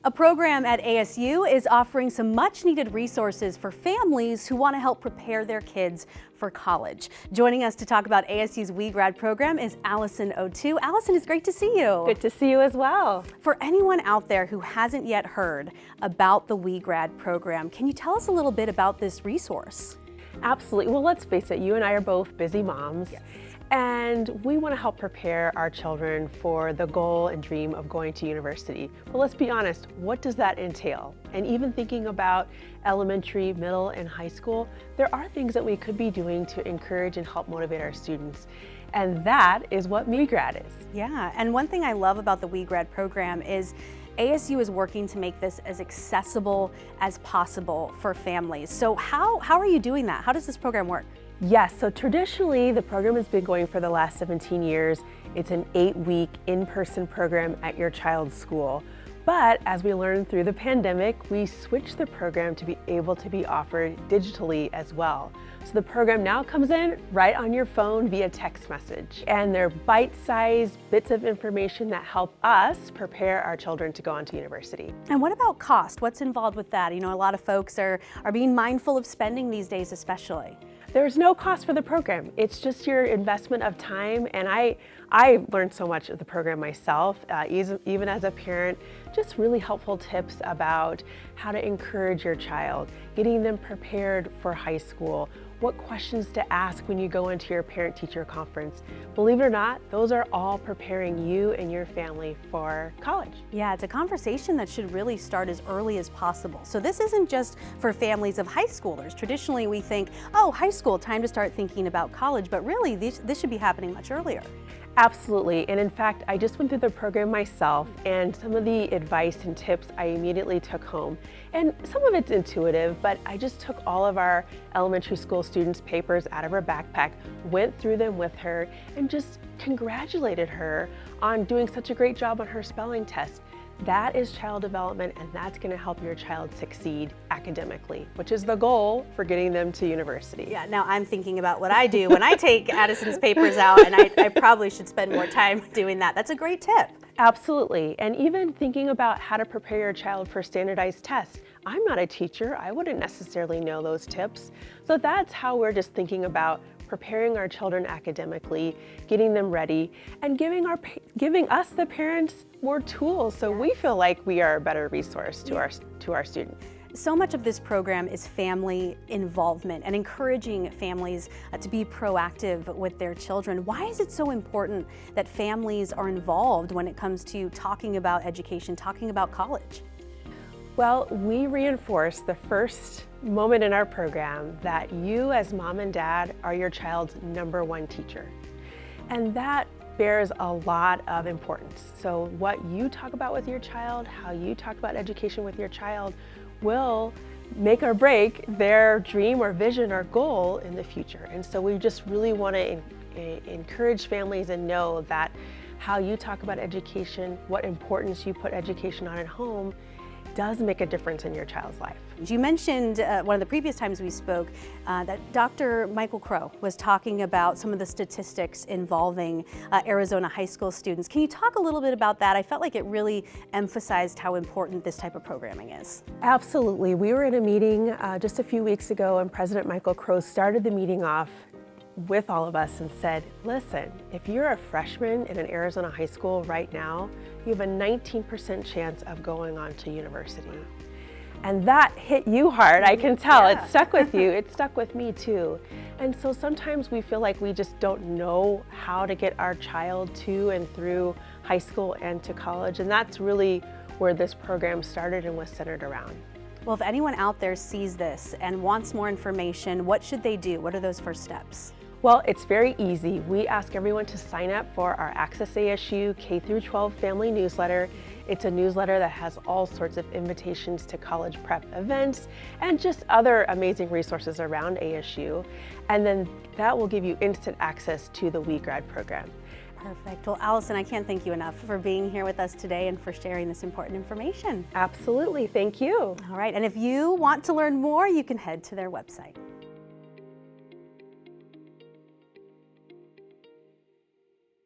A program at ASU is offering some much-needed resources for families who want to help prepare their kids for college. Joining us to talk about ASU's WeGrad program is Allison O'Toole. Allison, it's great to see you. Good to see you as well. For anyone out there who hasn't yet heard about the WeGrad program, can you tell us a little bit about this resource? Absolutely. Well, let's face it, you and I are both busy moms. Yes. And we want to help prepare our children for the goal and dream of going to university. But let's be honest, what does that entail? And even thinking about elementary, middle, and high school, there are things that we could be doing to encourage and help motivate our students. And that is what WeGrad is. Yeah, and one thing I love about the WeGrad program is ASU is working to make this as accessible as possible for families. So how are you doing that? How does this program work? Yes, so traditionally the program has been going for the last 17 years. It's an 8-week in-person program at your child's school. But as we learned through the pandemic, we switched the program to be able to be offered digitally as well. So the program now comes in right on your phone via text message. And they're bite-sized bits of information that help us prepare our children to go on to university. And what about cost? What's involved with that? You know, a lot of folks are being mindful of spending these days especially. There's no cost for the program. It's just your investment of time, and I learned so much of the program myself, even as a parent, just really helpful tips about how to encourage your child, getting them prepared for high school, what questions to ask when you go into your parent-teacher conference. Believe it or not, those are all preparing you and your family for college. Yeah, it's a conversation that should really start as early as possible. So this isn't just for families of high schoolers. Traditionally, we think, oh, high school, time to start thinking about college, but really this should be happening much earlier. Absolutely, and in fact, I just went through the program myself, and some of the advice and tips I immediately took home. And some of it's intuitive, but I just took all of our elementary school students' papers out of her backpack, went through them with her, and just congratulated her on doing such a great job on her spelling test. That is child development, and that's going to help your child succeed academically, which is the goal for getting them to university. Yeah, now I'm thinking about what I do when I take Addison's papers out, and I probably should spend more time doing that. That's a great tip. Absolutely, and even thinking about how to prepare your child for standardized tests. I'm not a teacher, I wouldn't necessarily know those tips. So that's how we're just thinking about preparing our children academically, getting them ready, and giving us, the parents, more tools so we feel like we are a better resource to our students. So much of this program is family involvement and encouraging families to be proactive with their children. Why is it so important that families are involved when it comes to talking about education, talking about college? Well, we reinforce the first moment in our program that you as mom and dad are your child's #1 teacher. And that bears a lot of importance. So what you talk about with your child, how you talk about education with your child will make or break their dream or vision or goal in the future. And so we just really want to encourage families and know that how you talk about education, what importance you put education on at home, does make a difference in your child's life. You mentioned one of the previous times we spoke that Dr. Michael Crow was talking about some of the statistics involving Arizona high school students. Can you talk a little bit about that? I felt like it really emphasized how important this type of programming is. Absolutely. We were in a meeting just a few weeks ago, and President Michael Crow started the meeting off with all of us and said, listen, if you're a freshman in an Arizona high school right now, you have a 19% chance of going on to university. And that hit you hard, I can tell. Yeah. It stuck with you, it stuck with me too. And so sometimes we feel like we just don't know how to get our child to and through high school and to college, and that's really where this program started and was centered around. Well, if anyone out there sees this and wants more information, what should they do? What are those first steps? Well, it's very easy. We ask everyone to sign up for our Access ASU K-12 family newsletter. It's a newsletter that has all sorts of invitations to college prep events and just other amazing resources around ASU. And then that will give you instant access to the WeGrad program. Perfect. Well, Allison, I can't thank you enough for being here with us today and for sharing this important information. Absolutely. Thank you. All right. And if you want to learn more, you can head to their website.